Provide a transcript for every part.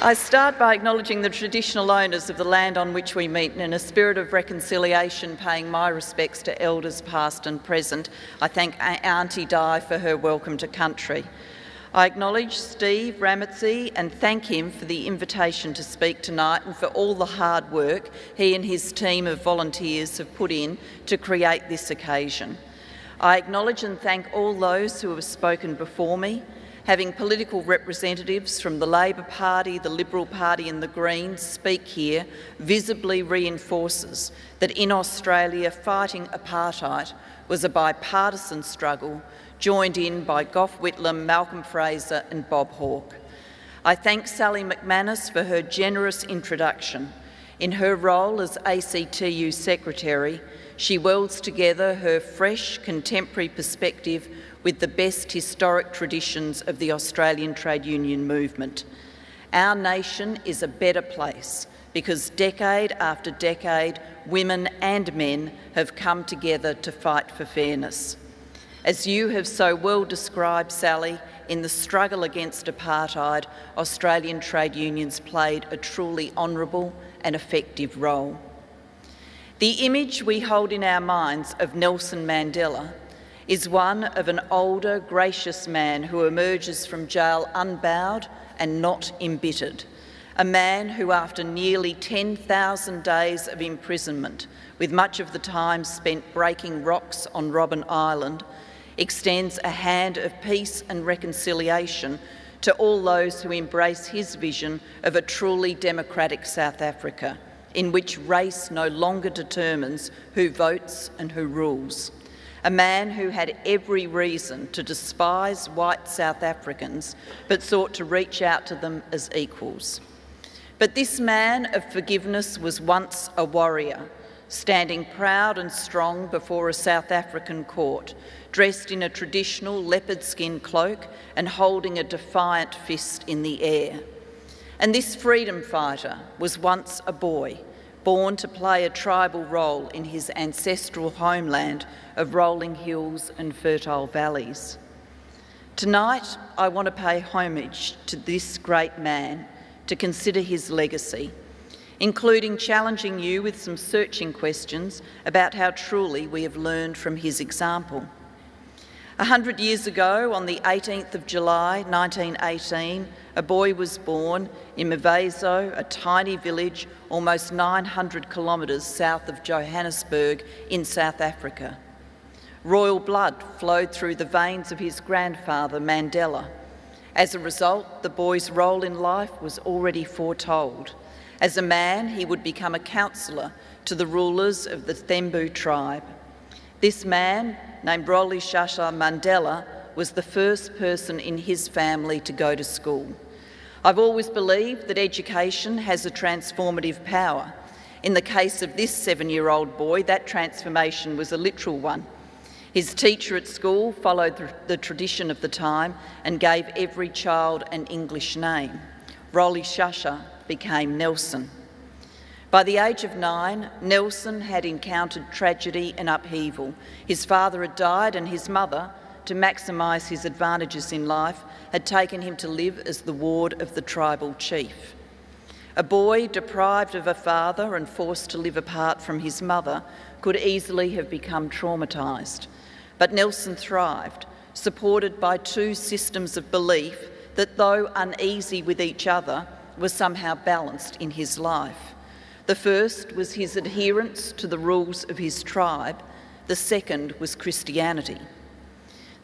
I start by acknowledging the traditional owners of the land on which we meet, and in a spirit of reconciliation, paying my respects to elders past and present. I thank Auntie Di for her welcome to country. I acknowledge Steve Ramazzi and thank him for the invitation to speak tonight and for all the hard work he and his team of volunteers have put in to create this occasion. I acknowledge and thank all those who have spoken before me. Having political representatives from the Labor Party, the Liberal Party and the Greens speak here visibly reinforces that in Australia fighting apartheid was a bipartisan struggle joined in by Gough Whitlam, Malcolm Fraser and Bob Hawke. I thank Sally McManus for her generous introduction. In her role as ACTU Secretary, she welds together her fresh, contemporary perspective with the best historic traditions of the Australian trade union movement. Our nation is a better place because decade after decade, women and men have come together to fight for fairness. As you have so well described, Sally, in the struggle against apartheid, Australian trade unions played a truly honourable and effective role. The image we hold in our minds of Nelson Mandela is one of an older, gracious man who emerges from jail unbowed and not embittered. A man who, after nearly 10,000 days of imprisonment, with much of the time spent breaking rocks on Robben Island, extends a hand of peace and reconciliation to all those who embrace his vision of a truly democratic South Africa, in which race no longer determines who votes and who rules. A man who had every reason to despise white South Africans, but sought to reach out to them as equals. But this man of forgiveness was once a warrior, standing proud and strong before a South African court, dressed in a traditional leopard skin cloak and holding a defiant fist in the air. And this freedom fighter was once a boy, born to play a tribal role in his ancestral homeland of rolling hills and fertile valleys. Tonight, I want to pay homage to this great man, to consider his legacy, including challenging you with some searching questions about how truly we have learned from his example. 100 years ago, on the 18th of July 1918, a boy was born in Mavezo, a tiny village almost 900 kilometres south of Johannesburg in South Africa. Royal blood flowed through the veins of his grandfather, Mandela. As a result, the boy's role in life was already foretold. As a man, he would become a counsellor to the rulers of the Thembu tribe. This man, named Shasha Mandela, was the first person in his family to go to school. I've always believed that education has a transformative power. In the case of this 7-year-old boy, that transformation was a literal one. His teacher at school followed the tradition of the time and gave every child an English name. Shasha became Nelson. By the age of 9, Nelson had encountered tragedy and upheaval. His father had died and his mother, to maximise his advantages in life, had taken him to live as the ward of the tribal chief. A boy deprived of a father and forced to live apart from his mother could easily have become traumatised. But Nelson thrived, supported by two systems of belief that, though uneasy with each other, were somehow balanced in his life. The first was his adherence to the rules of his tribe. The second was Christianity.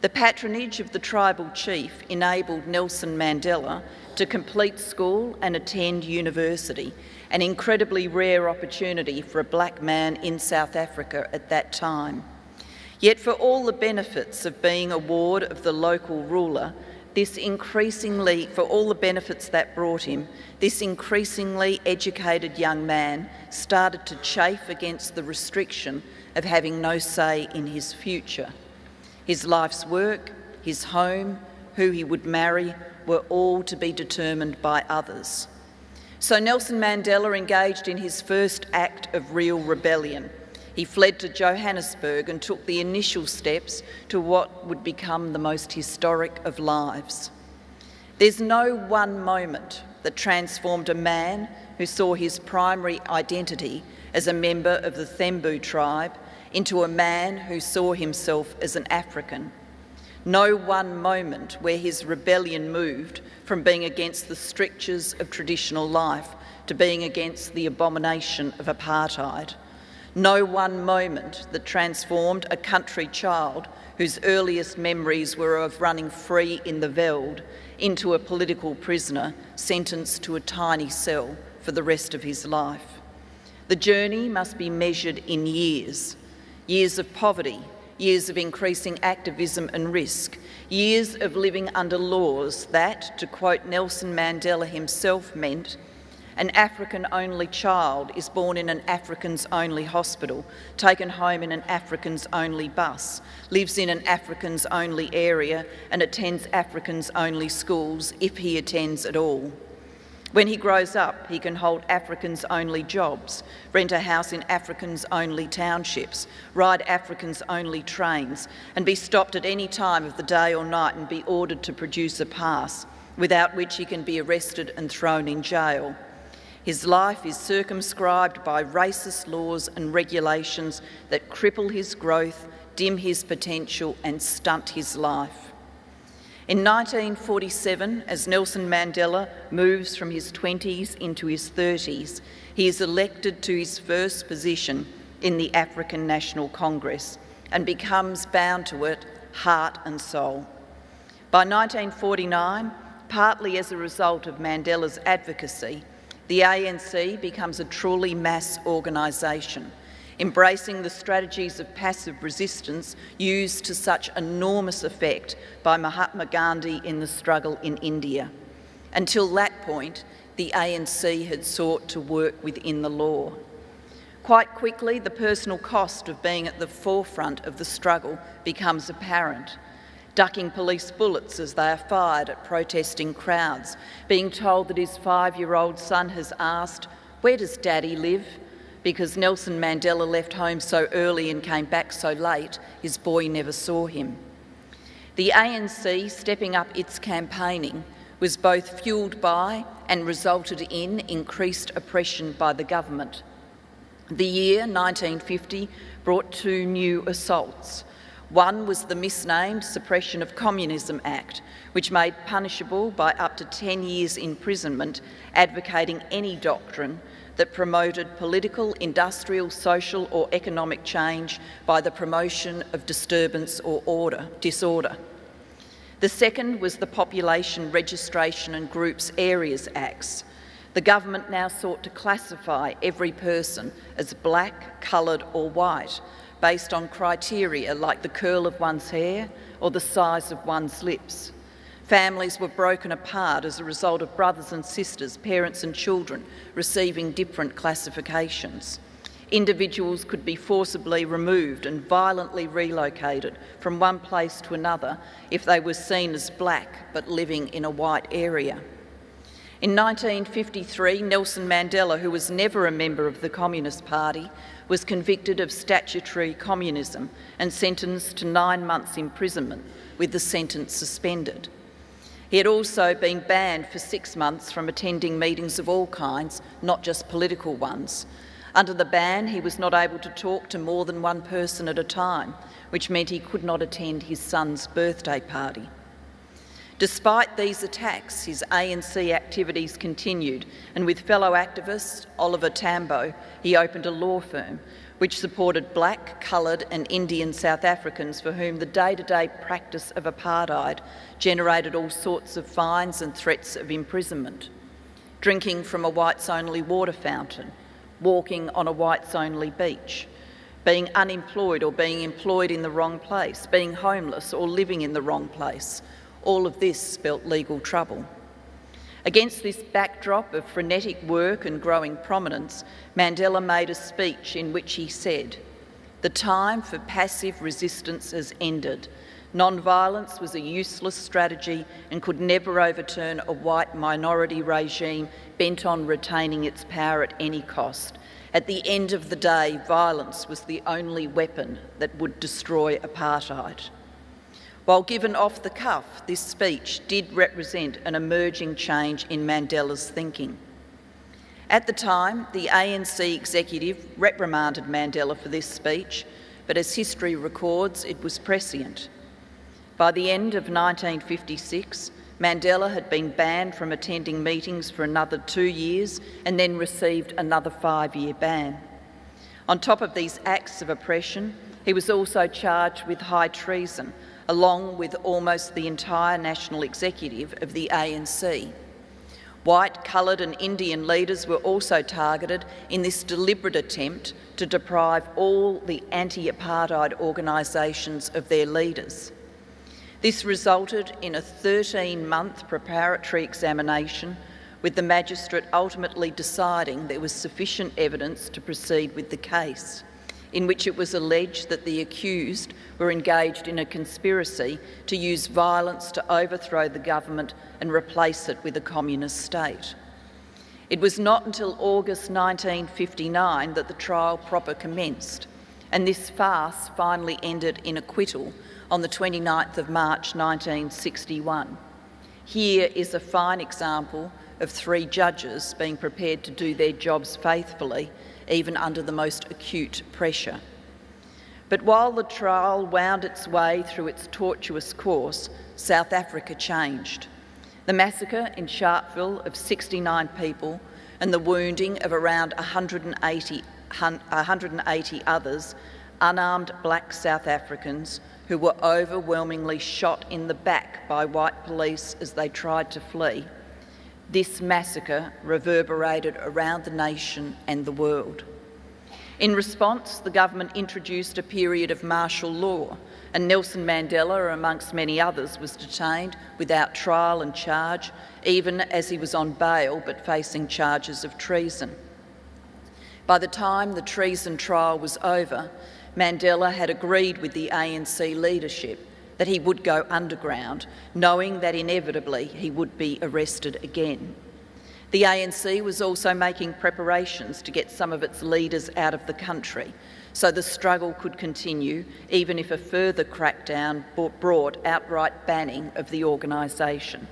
The patronage of the tribal chief enabled Nelson Mandela to complete school and attend university, an incredibly rare opportunity for a black man in South Africa at that time. Yet for all the benefits of being a ward of the local ruler, for all the benefits that brought him, this increasingly educated young man started to chafe against the restriction of having no say in his future. His life's work, his home, who he would marry, were all to be determined by others. So Nelson Mandela engaged in his first act of real rebellion. He fled to Johannesburg and took the initial steps to what would become the most historic of lives. There's no one moment that transformed a man who saw his primary identity as a member of the Thembu tribe into a man who saw himself as an African. No one moment where his rebellion moved from being against the strictures of traditional life to being against the abomination of apartheid. No one moment that transformed a country child whose earliest memories were of running free in the veld into a political prisoner sentenced to a tiny cell for the rest of his life. The journey must be measured in years. Years of poverty, years of increasing activism and risk, years of living under laws that, to quote Nelson Mandela himself, meant an African-only child is born in an Africans-only hospital, taken home in an Africans-only bus, lives in an Africans-only area and attends Africans-only schools if he attends at all. When he grows up, he can hold Africans-only jobs, rent a house in Africans-only townships, ride Africans-only trains, and be stopped at any time of the day or night and be ordered to produce a pass, without which he can be arrested and thrown in jail. His life is circumscribed by racist laws and regulations that cripple his growth, dim his potential and stunt his life. In 1947, as Nelson Mandela moves from his 20s into his 30s, he is elected to his first position in the African National Congress and becomes bound to it heart and soul. By 1949, partly as a result of Mandela's advocacy, the ANC becomes a truly mass organisation, embracing the strategies of passive resistance used to such enormous effect by Mahatma Gandhi in the struggle in India. Until that point, the ANC had sought to work within the law. Quite quickly, the personal cost of being at the forefront of the struggle becomes apparent. Ducking police bullets as they are fired at protesting crowds, being told that his 5-year-old son has asked, "Where does Daddy live?" Because Nelson Mandela left home so early and came back so late, his boy never saw him. The ANC stepping up its campaigning was both fuelled by and resulted in increased oppression by the government. The year 1950 brought 2 new assaults. One was the misnamed Suppression of Communism Act, which made punishable by up to 10 years imprisonment advocating any doctrine that promoted political, industrial, social or economic change by the promotion of disturbance or disorder. The second was the Population Registration and Groups Areas Acts. The government now sought to classify every person as black, coloured or white, based on criteria like the curl of one's hair or the size of one's lips. Families were broken apart as a result of brothers and sisters, parents and children receiving different classifications. Individuals could be forcibly removed and violently relocated from one place to another if they were seen as black but living in a white area. In 1953, Nelson Mandela, who was never a member of the Communist Party, was convicted of statutory communism and sentenced to 9 months imprisonment, with the sentence suspended. He had also been banned for 6 months from attending meetings of all kinds, not just political ones. Under the ban, he was not able to talk to more than one person at a time, which meant he could not attend his son's birthday party. Despite these attacks, his ANC activities continued, and with fellow activist Oliver Tambo, he opened a law firm which supported black, coloured and Indian South Africans for whom the day-to-day practice of apartheid generated all sorts of fines and threats of imprisonment. Drinking from a whites-only water fountain, walking on a whites-only beach, being unemployed or being employed in the wrong place, being homeless or living in the wrong place. All of this spelt legal trouble. Against this backdrop of frenetic work and growing prominence, Mandela made a speech in which he said, "The time for passive resistance has ended. Non-violence was a useless strategy and could never overturn a white minority regime bent on retaining its power at any cost. At the end of the day, violence was the only weapon that would destroy apartheid." While given off the cuff, this speech did represent an emerging change in Mandela's thinking. At the time, the ANC executive reprimanded Mandela for this speech, but as history records, it was prescient. By the end of 1956, Mandela had been banned from attending meetings for another 2 years and then received another 5-year ban. On top of these acts of oppression, he was also charged with high treason, along with almost the entire national executive of the ANC. White, coloured and Indian leaders were also targeted in this deliberate attempt to deprive all the anti-apartheid organisations of their leaders. This resulted in a 13-month preparatory examination, with the magistrate ultimately deciding there was sufficient evidence to proceed with the case, in which it was alleged that the accused were engaged in a conspiracy to use violence to overthrow the government and replace it with a communist state. It was not until August 1959 that the trial proper commenced, and this farce finally ended in acquittal on the 29th of March 1961. Here is a fine example of 3 judges being prepared to do their jobs faithfully, even under the most acute pressure. But while the trial wound its way through its tortuous course, South Africa changed. The massacre in Sharpeville of 69 people and the wounding of around 180 others, unarmed black South Africans who were overwhelmingly shot in the back by white police as they tried to flee. This massacre reverberated around the nation and the world. In response, the government introduced a period of martial law, and Nelson Mandela, amongst many others, was detained without trial and charge, even as he was on bail but facing charges of treason. By the time the treason trial was over, Mandela had agreed with the ANC leadership that he would go underground, knowing that inevitably he would be arrested again. The ANC was also making preparations to get some of its leaders out of the country, so the struggle could continue, even if a further crackdown brought outright banning of the organisation.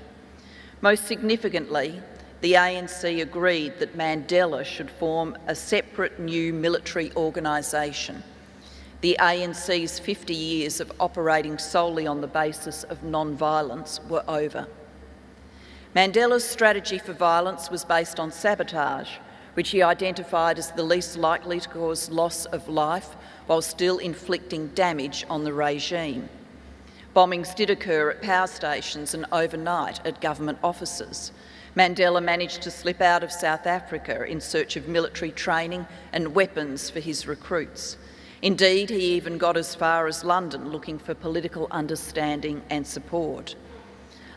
Most significantly, the ANC agreed that Mandela should form a separate new military organisation. The ANC's 50 years of operating solely on the basis of non-violence were over. Mandela's strategy for violence was based on sabotage, which he identified as the least likely to cause loss of life while still inflicting damage on the regime. Bombings did occur at power stations and overnight at government offices. Mandela managed to slip out of South Africa in search of military training and weapons for his recruits. Indeed, he even got as far as London looking for political understanding and support.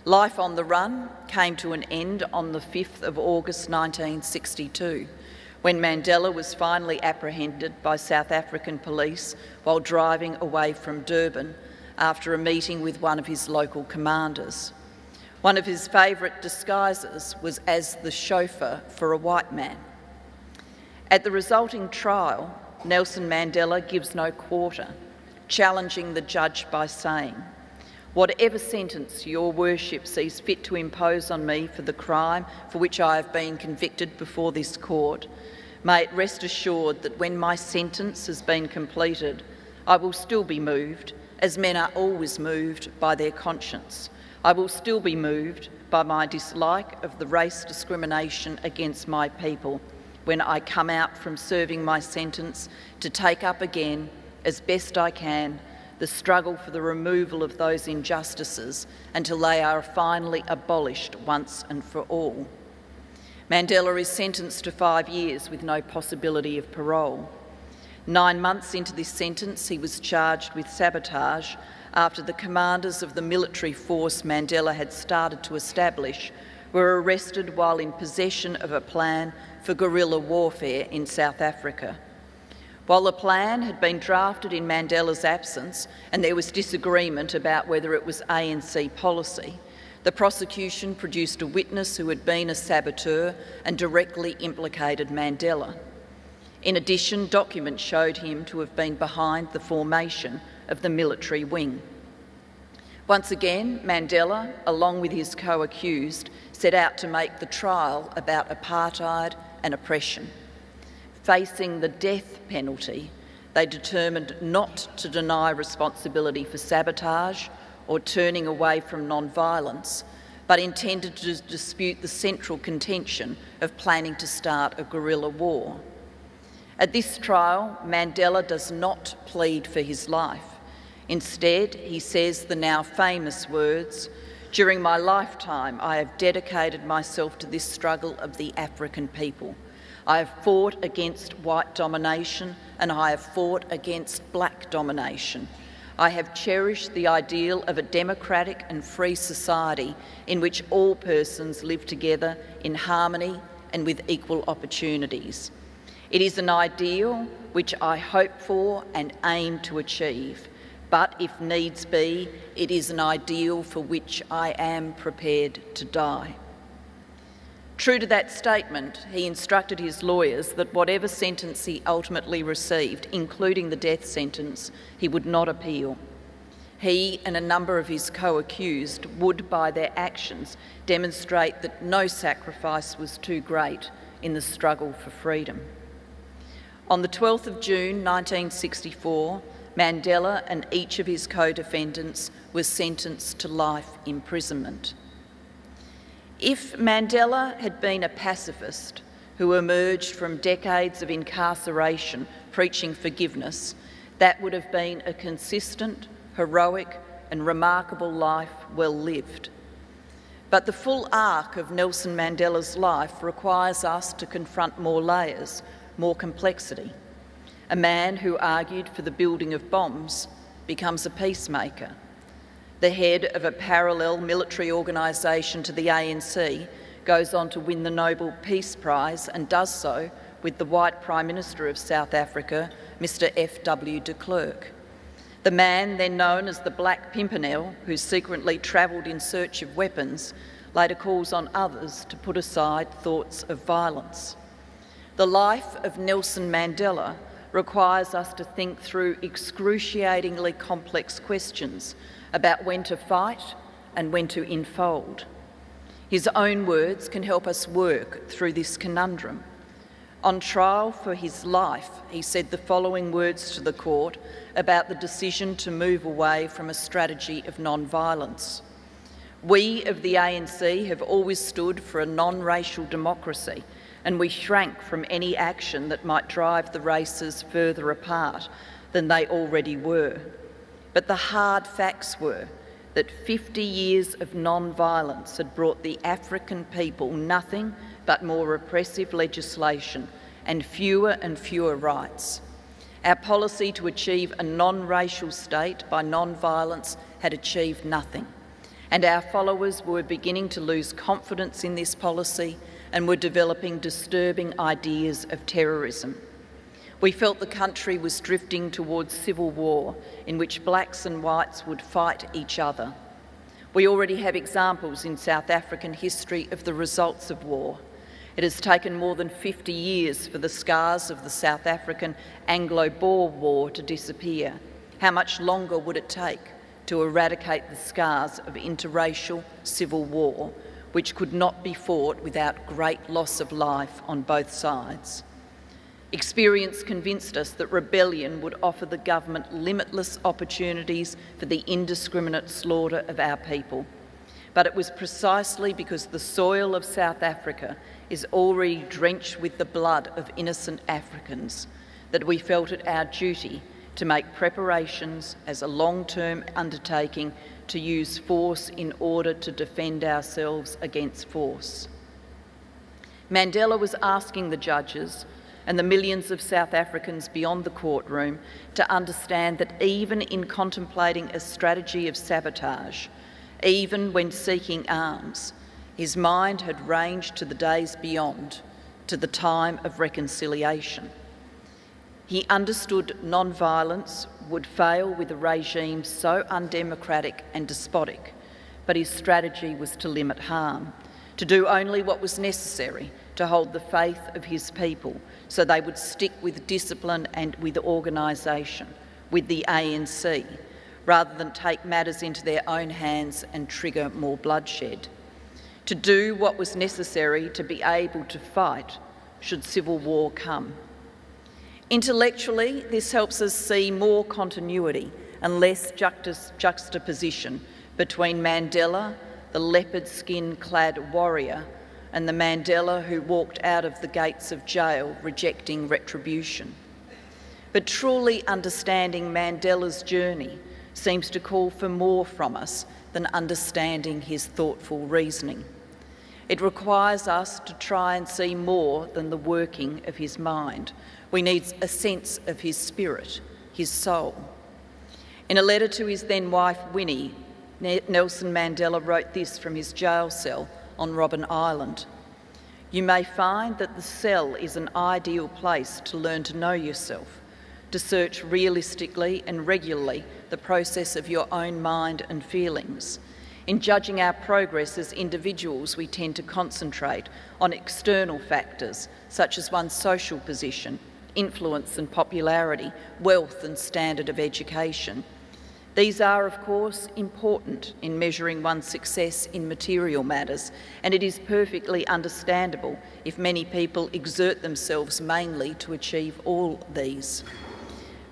Life on the run came to an end on the 5th of August 1962, when Mandela was finally apprehended by South African police while driving away from Durban after a meeting with one of his local commanders. One of his favourite disguises was as the chauffeur for a white man. At the resulting trial, Nelson Mandela gives no quarter, challenging the judge by saying, "Whatever sentence your worship sees fit to impose on me for the crime for which I have been convicted before this court, may it rest assured that when my sentence has been completed, I will still be moved, as men are always moved, by their conscience. I will still be moved by my dislike of the race discrimination against my people when I come out from serving my sentence to take up again, as best I can, the struggle for the removal of those injustices until they are finally abolished once and for all." Mandela is sentenced to 5 years with no possibility of parole. 9 months into this sentence, he was charged with sabotage after the commanders of the military force Mandela had started to establish were arrested while in possession of a plan for guerrilla warfare in South Africa. While the plan had been drafted in Mandela's absence and there was disagreement about whether it was ANC policy, the prosecution produced a witness who had been a saboteur and directly implicated Mandela. In addition, documents showed him to have been behind the formation of the military wing. Once again, Mandela, along with his co-accused, set out to make the trial about apartheid and oppression. Facing the death penalty, they determined not to deny responsibility for sabotage or turning away from non-violence, but intended to dispute the central contention of planning to start a guerrilla war. At this trial, Mandela does not plead for his life. Instead, he says the now famous words, "During my lifetime, I have dedicated myself to this struggle of the African people. I have fought against white domination and I have fought against black domination. I have cherished the ideal of a democratic and free society in which all persons live together in harmony and with equal opportunities. It is an ideal which I hope for and aim to achieve, but if needs be, it is an ideal for which I am prepared to die." True to that statement, he instructed his lawyers that whatever sentence he ultimately received, including the death sentence, he would not appeal. He and a number of his co-accused would, by their actions, demonstrate that no sacrifice was too great in the struggle for freedom. On the 12th of June 1964, Mandela and each of his co-defendants were sentenced to life imprisonment. If Mandela had been a pacifist who emerged from decades of incarceration preaching forgiveness, that would have been a consistent, heroic and remarkable life well lived. But the full arc of Nelson Mandela's life requires us to confront more layers, more complexity. A man who argued for the building of bombs becomes a peacemaker. The head of a parallel military organisation to the ANC goes on to win the Nobel Peace Prize and does so with the white Prime Minister of South Africa, Mr. F.W. de Klerk. The man then known as the Black Pimpernel, who secretly travelled in search of weapons, later calls on others to put aside thoughts of violence. The life of Nelson Mandela requires us to think through excruciatingly complex questions about when to fight and when to enfold. His own words can help us work through this conundrum. On trial for his life, he said the following words to the court about the decision to move away from a strategy of non-violence. "We of the ANC have always stood for a non-racial democracy, and we shrank from any action that might drive the races further apart than they already were. But the hard facts were that 50 years of non-violence had brought the African people nothing but more repressive legislation and fewer rights. Our policy to achieve a non-racial state by non-violence had achieved nothing, and our followers were beginning to lose confidence in this policy and were developing disturbing ideas of terrorism. We felt the country was drifting towards civil war in which blacks and whites would fight each other. We already have examples in South African history of the results of war. It has taken more than 50 years for the scars of the South African Anglo-Boer War to disappear. How much longer would it take to eradicate the scars of interracial civil war, which could not be fought without great loss of life on both sides? Experience convinced us that rebellion would offer the government limitless opportunities for the indiscriminate slaughter of our people. But it was precisely because the soil of South Africa is already drenched with the blood of innocent Africans that we felt it our duty to make preparations as a long-term undertaking to use force in order to defend ourselves against force. Mandela was asking the judges and the millions of South Africans beyond the courtroom to understand that even in contemplating a strategy of sabotage, even when seeking arms, his mind had ranged to the days beyond, to the time of reconciliation. He understood non-violence would fail with a regime so undemocratic and despotic, but his strategy was to limit harm, to do only what was necessary to hold the faith of his people so they would stick with discipline and with organisation, with the ANC, rather than take matters into their own hands and trigger more bloodshed. To do what was necessary to be able to fight should civil war come. Intellectually, this helps us see more continuity and less juxtaposition between Mandela, the leopard skin-clad warrior, and the Mandela who walked out of the gates of jail rejecting retribution. But truly understanding Mandela's journey seems to call for more from us than understanding his thoughtful reasoning. It requires us to try and see more than the working of his mind. We need a sense of his spirit, his soul. In a letter to his then wife Winnie, Nelson Mandela wrote this from his jail cell on Robben Island. "You may find that the cell is an ideal place to learn to know yourself, to search realistically and regularly the process of your own mind and feelings. In judging our progress as individuals, we tend to concentrate on external factors such as one's social position, influence and popularity, wealth and standard of education. These are, of course, important in measuring one's success in material matters, and it is perfectly understandable if many people exert themselves mainly to achieve all these.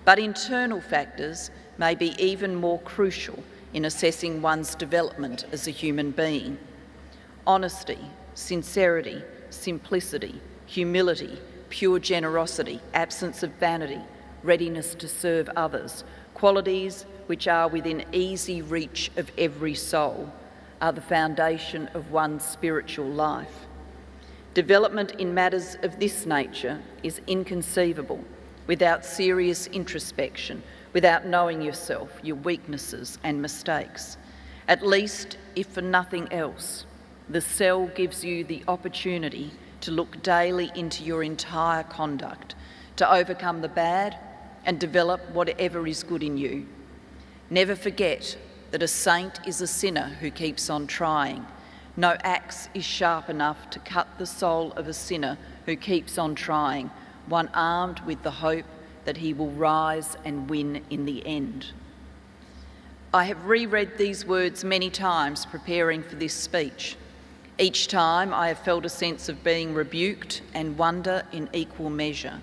But internal factors may be even more crucial in assessing one's development as a human being. Honesty, sincerity, simplicity, humility, pure generosity, absence of vanity, readiness to serve others, qualities which are within easy reach of every soul, are the foundation of one's spiritual life. Development in matters of this nature is inconceivable without serious introspection, without knowing yourself, your weaknesses and mistakes. At least, if for nothing else, the cell gives you the opportunity to look daily into your entire conduct, to overcome the bad and develop whatever is good in you. Never forget that a saint is a sinner who keeps on trying. No axe is sharp enough to cut the soul of a sinner who keeps on trying, one armed with the hope that he will rise and win in the end." I have reread these words many times preparing for this speech. Each time I have felt a sense of being rebuked and wonder in equal measure.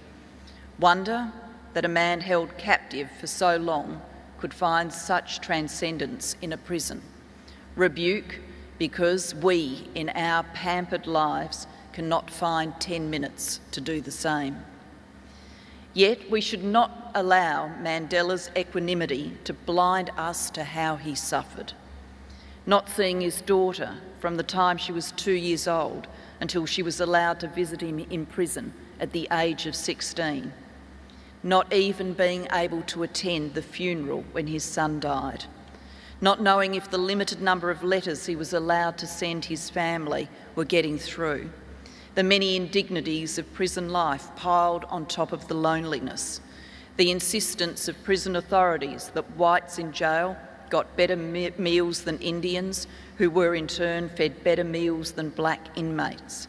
Wonder that a man held captive for so long could find such transcendence in a prison. Rebuke because we, in our pampered lives, cannot find 10 minutes to do the same. Yet we should not allow Mandela's equanimity to blind us to how he suffered. Not seeing his daughter from the time she was 2 years old until she was allowed to visit him in prison at the age of 16. Not even being able to attend the funeral when his son died. Not knowing if the limited number of letters he was allowed to send his family were getting through. The many indignities of prison life piled on top of the loneliness. The insistence of prison authorities that whites in jail got better meals than Indians, who were in turn fed better meals than black inmates.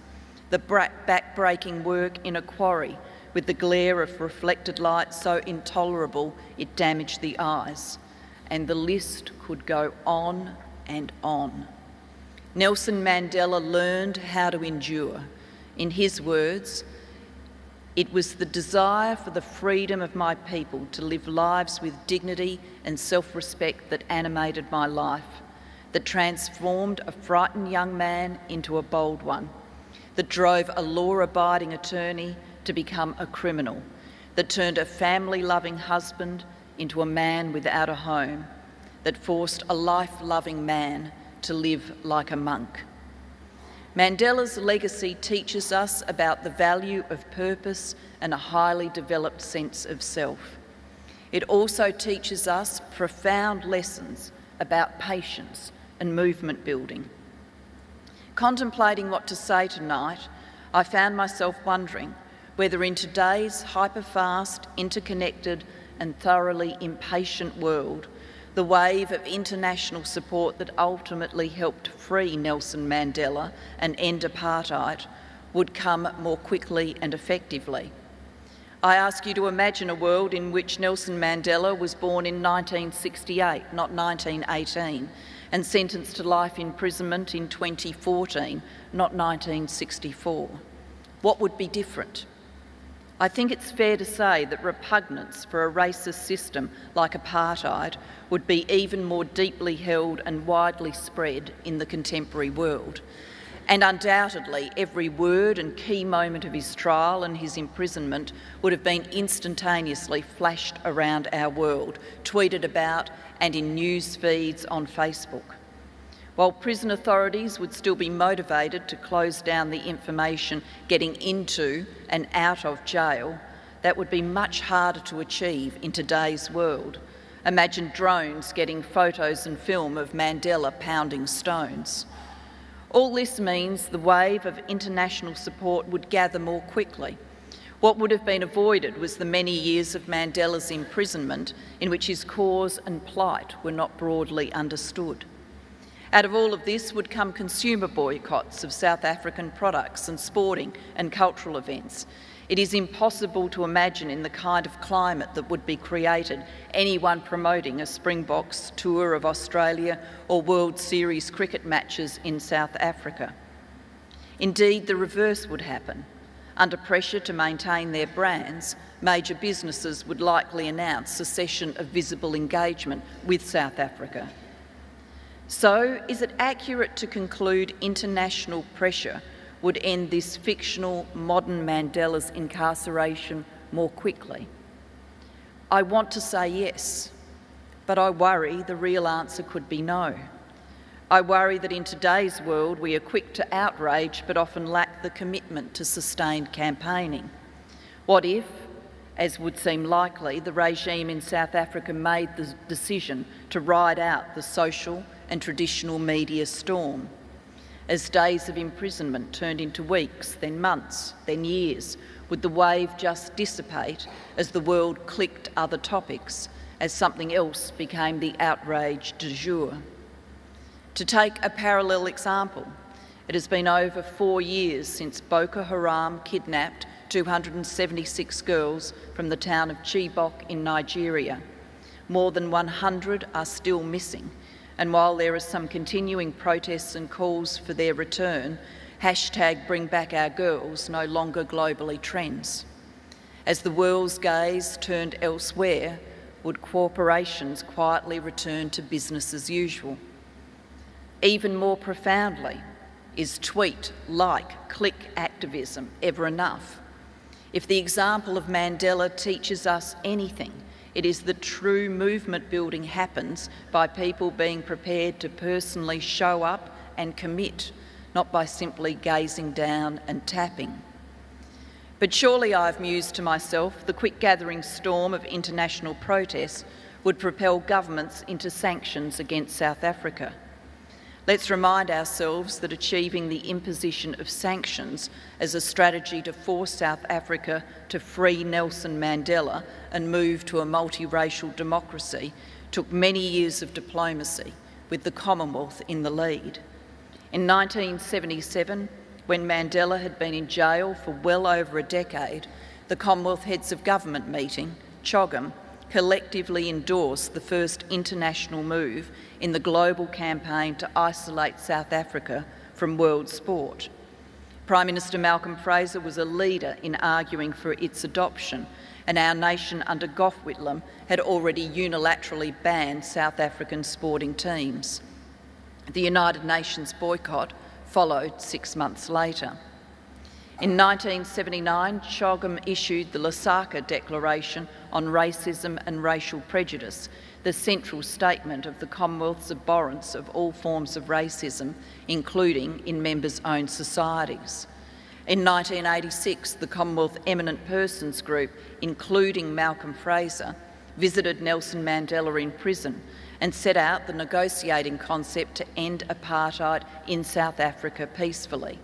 The back-breaking work in a quarry with the glare of reflected light so intolerable it damaged the eyes. And the list could go on and on. Nelson Mandela learned how to endure. In his words, "It was the desire for the freedom of my people to live lives with dignity and self-respect that animated my life, that transformed a frightened young man into a bold one, that drove a law-abiding attorney to become a criminal, that turned a family-loving husband into a man without a home, that forced a life-loving man to live like a monk." Mandela's legacy teaches us about the value of purpose and a highly developed sense of self. It also teaches us profound lessons about patience and movement building. Contemplating what to say tonight, I found myself wondering whether in today's hyper-fast, interconnected and thoroughly impatient world, the wave of international support that ultimately helped free Nelson Mandela and end apartheid would come more quickly and effectively. I ask you to imagine a world in which Nelson Mandela was born in 1968, not 1918, and sentenced to life imprisonment in 2014, not 1964. What would be different? I think it's fair to say that repugnance for a racist system like apartheid would be even more deeply held and widely spread in the contemporary world. And undoubtedly, every word and key moment of his trial and his imprisonment would have been instantaneously flashed around our world, tweeted about and in news feeds on Facebook. While prison authorities would still be motivated to close down the information getting into and out of jail, that would be much harder to achieve in today's world. Imagine drones getting photos and film of Mandela pounding stones. All this means the wave of international support would gather more quickly. What would have been avoided was the many years of Mandela's imprisonment in which his cause and plight were not broadly understood. Out of all of this would come consumer boycotts of South African products and sporting and cultural events. It is impossible to imagine in the kind of climate that would be created anyone promoting a Springboks tour of Australia or World Series cricket matches in South Africa. Indeed, the reverse would happen. Under pressure to maintain their brands, major businesses would likely announce cessation of visible engagement with South Africa. So, is it accurate to conclude international pressure would end this fictional modern Mandela's incarceration more quickly? I want to say yes, but I worry the real answer could be no. I worry that in today's world we are quick to outrage but often lack the commitment to sustained campaigning. What if, as would seem likely, the regime in South Africa made the decision to ride out the social and traditional media storm? As days of imprisonment turned into weeks, then months, then years, would the wave just dissipate as the world clicked other topics, as something else became the outrage du jour? To take a parallel example, it has been over 4 years since Boko Haram kidnapped 276 girls from the town of Chibok in Nigeria. More than 100 are still missing, and while there are some continuing protests and calls for their return, #BringBackOurGirls no longer globally trends. As the world's gaze turned elsewhere, would corporations quietly return to business as usual? Even more profoundly, is tweet, like, click activism ever enough? If the example of Mandela teaches us anything, it is that true movement building happens by people being prepared to personally show up and commit, not by simply gazing down and tapping. But surely I've mused to myself, the quick gathering storm of international protests would propel governments into sanctions against South Africa. Let's remind ourselves that achieving the imposition of sanctions as a strategy to force South Africa to free Nelson Mandela and move to a multiracial democracy took many years of diplomacy, with the Commonwealth in the lead. In 1977, when Mandela had been in jail for well over a decade, the Commonwealth Heads of Government meeting, CHOGM, collectively endorsed the first international move in the global campaign to isolate South Africa from world sport. Prime Minister Malcolm Fraser was a leader in arguing for its adoption, and our nation under Gough Whitlam had already unilaterally banned South African sporting teams. The United Nations boycott followed 6 months later. In 1979, CHOGM issued the Lusaka Declaration on Racism and Racial Prejudice, the central statement of the Commonwealth's abhorrence of all forms of racism, including in members-owned societies. In 1986, the Commonwealth Eminent Persons Group, including Malcolm Fraser, visited Nelson Mandela in prison and set out the negotiating concept to end apartheid in South Africa peacefully.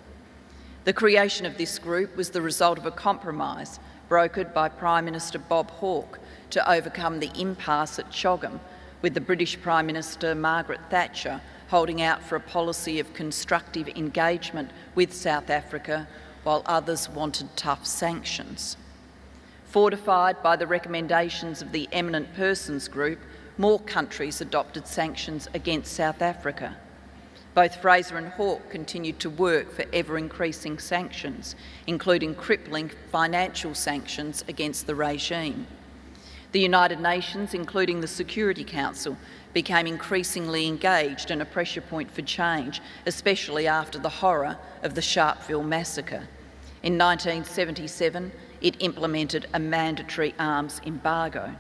The creation of this group was the result of a compromise brokered by Prime Minister Bob Hawke to overcome the impasse at CHOGM, with the British Prime Minister Margaret Thatcher holding out for a policy of constructive engagement with South Africa while others wanted tough sanctions. Fortified by the recommendations of the Eminent Persons Group, more countries adopted sanctions against South Africa. Both Fraser and Hawke continued to work for ever-increasing sanctions, including crippling financial sanctions against the regime. The United Nations, including the Security Council, became increasingly engaged and a pressure point for change, especially after the horror of the Sharpeville massacre. In 1977, it implemented a mandatory arms embargo.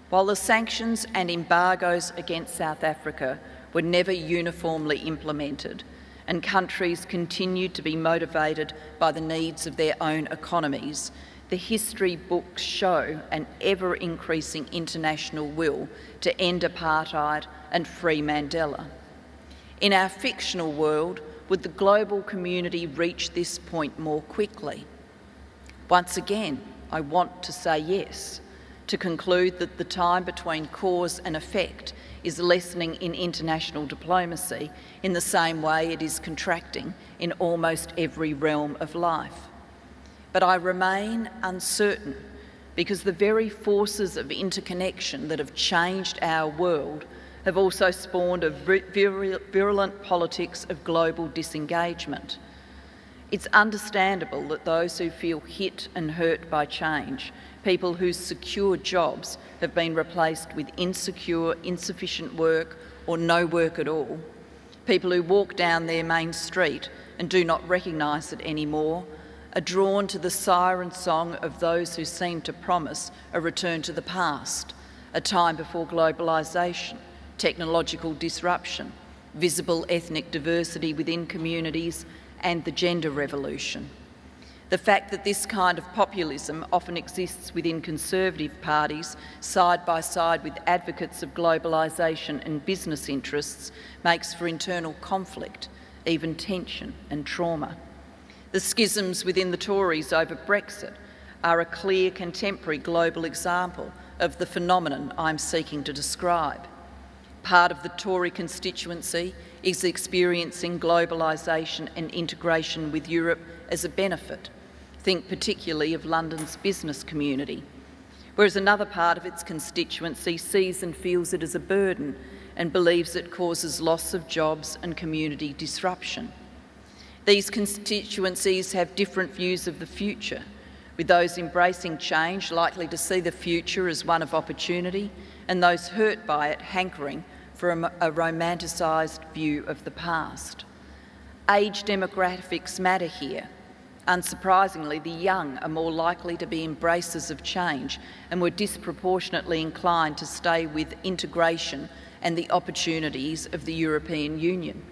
While the sanctions and embargoes against South Africa were never uniformly implemented, and countries continued to be motivated by the needs of their own economies, the history books show an ever-increasing international will to end apartheid and free Mandela. In our fictional world, would the global community reach this point more quickly? Once again, I want to say yes, to conclude that the time between cause and effect is lessening in international diplomacy in the same way it is contracting in almost every realm of life. But I remain uncertain because the very forces of interconnection that have changed our world have also spawned a virulent politics of global disengagement. It's understandable that those who feel hit and hurt by change, people whose secure jobs have been replaced with insecure, insufficient work or no work at all, people who walk down their main street and do not recognise it anymore, are drawn to the siren song of those who seem to promise a return to the past, a time before globalisation, technological disruption, visible ethnic diversity within communities, and the gender revolution. The fact that this kind of populism often exists within conservative parties, side by side with advocates of globalisation and business interests, makes for internal conflict, even tension and trauma. The schisms within the Tories over Brexit are a clear contemporary global example of the phenomenon I'm seeking to describe. Part of the Tory constituency is experiencing globalisation and integration with Europe as a benefit. Think particularly of London's business community, whereas another part of its constituency sees and feels it as a burden and believes it causes loss of jobs and community disruption. These constituencies have different views of the future, with those embracing change likely to see the future as one of opportunity, and those hurt by it hankering for a romanticised view of the past. Age demographics matter here. Unsurprisingly, the young are more likely to be embracers of change and were disproportionately inclined to stay with integration and the opportunities of the European Union.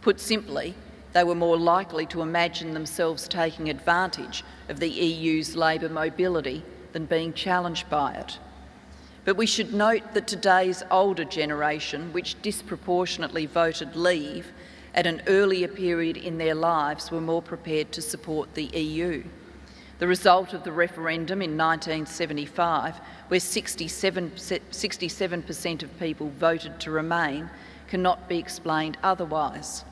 Put simply, they were more likely to imagine themselves taking advantage of the EU's labour mobility than being challenged by it. But we should note that today's older generation, which disproportionately voted Leave at an earlier period in their lives, were more prepared to support the EU. The result of the referendum in 1975, where 67% of people voted to remain, cannot be explained otherwise.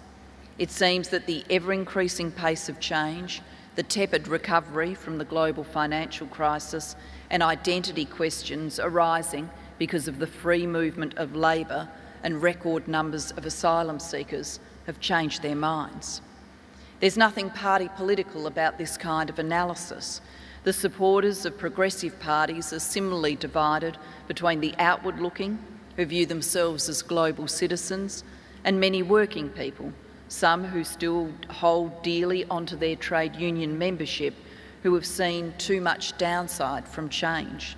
It seems that the ever-increasing pace of change, the tepid recovery from the global financial crisis, and identity questions arising because of the free movement of labour and record numbers of asylum seekers have changed their minds. There's nothing party political about this kind of analysis. The supporters of progressive parties are similarly divided between the outward-looking, who view themselves as global citizens, and many working people, some who still hold dearly onto their trade union membership, who have seen too much downside from change.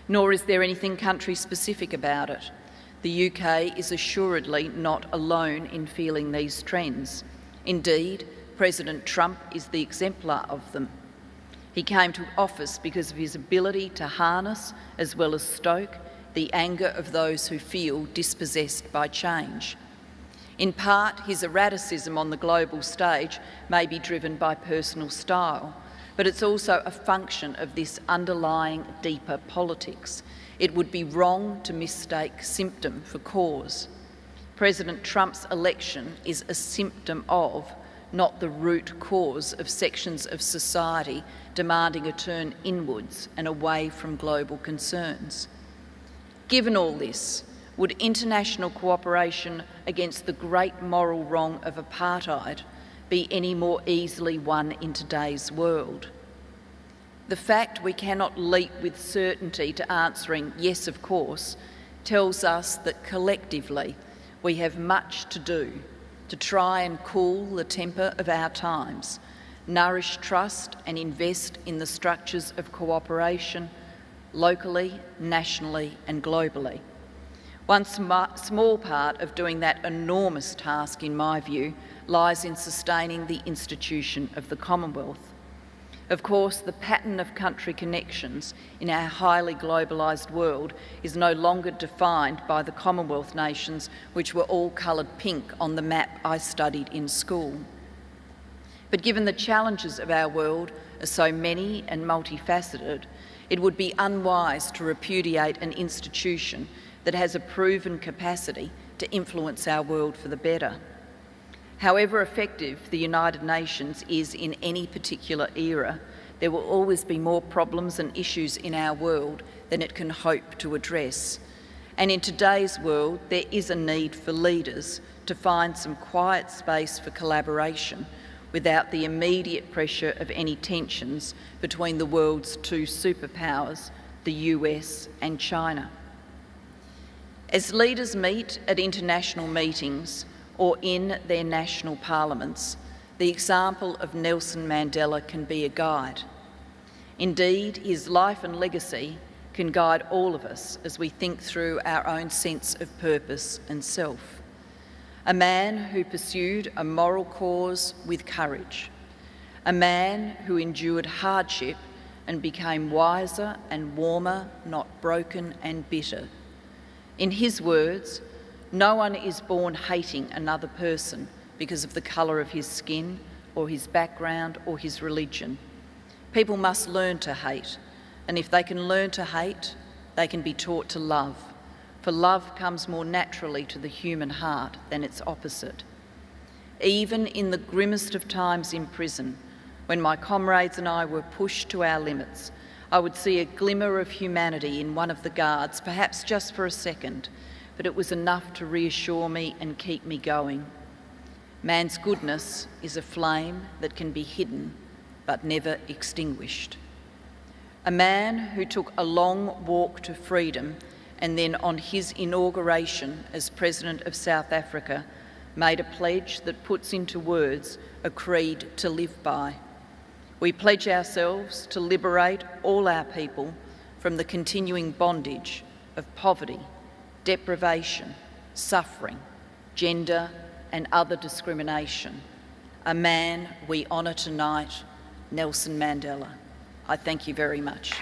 Nor is there anything country-specific about it. The UK is assuredly not alone in feeling these trends. Indeed, President Trump is the exemplar of them. He came to office because of his ability to harness, as well as stoke, the anger of those who feel dispossessed by change. In part, his erraticism on the global stage may be driven by personal style, but it's also a function of this underlying deeper politics. It would be wrong to mistake symptom for cause. President Trump's election is a symptom of, not the root cause of sections of society demanding a turn inwards and away from global concerns. Given all this, would international cooperation against the great moral wrong of apartheid be any more easily won in today's world? The fact we cannot leap with certainty to answering yes, of course, tells us that collectively we have much to do to try and cool the temper of our times, nourish trust and invest in the structures of cooperation locally, nationally and globally. One small part of doing that enormous task, in my view, lies in sustaining the institution of the Commonwealth. Of course, the pattern of country connections in our highly globalised world is no longer defined by the Commonwealth nations, which were all coloured pink on the map I studied in school. But given the challenges of our world are so many and multifaceted, it would be unwise to repudiate an institution that has a proven capacity to influence our world for the better. However effective the United Nations is in any particular era, there will always be more problems and issues in our world than it can hope to address. And in today's world, there is a need for leaders to find some quiet space for collaboration without the immediate pressure of any tensions between the world's two superpowers, the US and China. As leaders meet at international meetings or in their national parliaments, the example of Nelson Mandela can be a guide. Indeed, his life and legacy can guide all of us as we think through our own sense of purpose and self. A man who pursued a moral cause with courage. A man who endured hardship and became wiser and warmer, not broken and bitter. In his words, no one is born hating another person because of the colour of his skin or his background or his religion. People must learn to hate, and if they can learn to hate, they can be taught to love, for love comes more naturally to the human heart than its opposite. Even in the grimmest of times in prison, when my comrades and I were pushed to our limits, I would see a glimmer of humanity in one of the guards, perhaps just for a second, but it was enough to reassure me and keep me going. Man's goodness is a flame that can be hidden but never extinguished. A man who took a long walk to freedom and then on his inauguration as President of South Africa made a pledge that puts into words a creed to live by. We pledge ourselves to liberate all our people from the continuing bondage of poverty, deprivation, suffering, gender and other discrimination. A man we honour tonight, Nelson Mandela. I thank you very much.